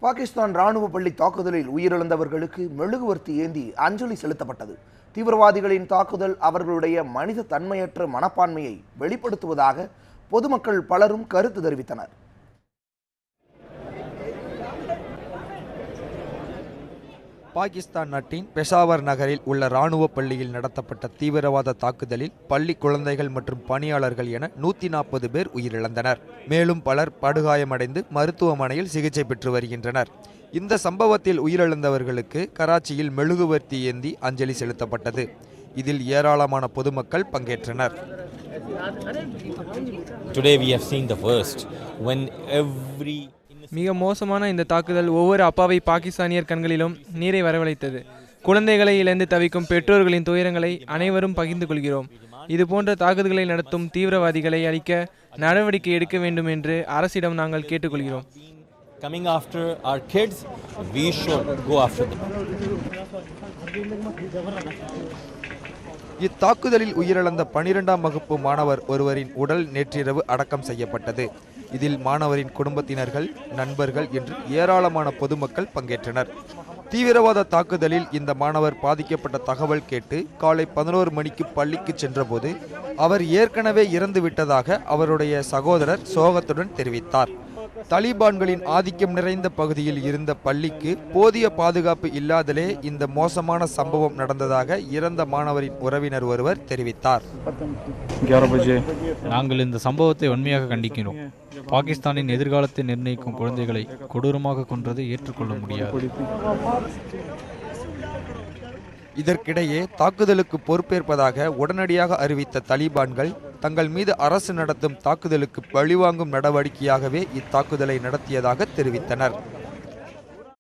பாகிஸ்தான் ராணுவ பள்ளி தாக்குதலில் உயிரிழந்தவர்களுக்கு மெழுகுவர்த்தி ஏந்தி அஞ்சலி செலுத்தப்பட்டது. தீவிரவாதிகளின் தாக்குதல் அவர்களுடைய மனித தன்மையற்ற மனப்பான்மையை வெளிப்படுத்துவதாக பொதுமக்கள் பலரும் கருத்து தெரிவித்தனர். பாகிஸ்தான் நாட்டின் பெஷாவர் நகரில் உள்ள இராணுவ பள்ளியில் நடத்தப்பட்ட தீவிரவாத தாக்குதலில் பள்ளி குழந்தைகள் மற்றும் பணியாளர்கள் என 140 பேர் உயிரிழந்தனர். மேலும் பலர் படுகாயமடைந்து மருத்துவமனையில் சிகிச்சை பெற்று வருகின்றனர். இந்த சம்பவத்தில் உயிரிழந்தவர்களுக்கு கராச்சியில் மெழுகுவர்த்தி ஏந்தி அஞ்சலி செலுத்தப்பட்டது. இதில் ஏராளமான பொதுமக்கள் பங்கேற்றனர். மிக மோசமான இந்த தாக்குதல் ஒவ்வொரு அப்பாவி பாகிஸ்தானியர் கண்களிலும் நீரை வரவழைத்தது. குழந்தைகளை இழந்து தவிக்கும் பெற்றோர்களின் துயரங்களை அனைவரும் பகிர்ந்து கொள்கிறோம். இதுபோன்ற தாக்குதல்களை நடத்தும் தீவிரவாதிகளை அழிக்க நடவடிக்கை எடுக்க வேண்டும் என்று அரசிடம் நாங்கள் கேட்டுக்கொள்கிறோம். இத்தாக்குதலில் உயிரிழந்த 12ஆம் வகுப்பு மாணவர் ஒருவரின் உடல் நேற்றிரவு அடக்கம் செய்யப்பட்டது. இதில் மாணவரின் குடும்பத்தினர்கள், நண்பர்கள் என்று ஏராளமான பொதுமக்கள் பங்கேற்றனர். தீவிரவாத தாக்குதலில் இந்த மாணவர் பாதிக்கப்பட்ட தகவல் கேட்டு காலை 11 மணிக்கு பள்ளிக்கு சென்றபோது அவர் ஏற்கனவே இறந்து விட்டதாக அவருடைய சகோதரர் சோகத்துடன் தெரிவித்தார். தலிபான்களின் ஆதிக்கம் நிறைந்த பகுதியில் இருந்த பள்ளிக்கு போதிய பாதுகாப்பு இல்லாதலே இந்த மோசமான சம்பவம் நடந்ததாக இறந்த மாணவரின் உறவினர் ஒருவர் தெரிவித்தார். நாங்கள் இந்த சம்பவத்தை வன்மையாக கண்டிக்கிறோம். பாகிஸ்தானின் எதிர்காலத்தை நிர்ணயிக்கும் குழந்தைகளை கொடூரமாக கொன்றதை ஏற்றுக்கொள்ள முடியாது. இதற்கிடையே தாக்குதலுக்கு பொறுப்பேற்பதாக உடனடியாக அறிவித்த தலிபான்கள் தங்கள் மீது அரசு நடத்தும் தாக்குதலுக்கு பழிவாங்கும் நடவடிக்கையாகவே இத்தாக்குதலை நடத்தியதாக தெரிவித்தனர்.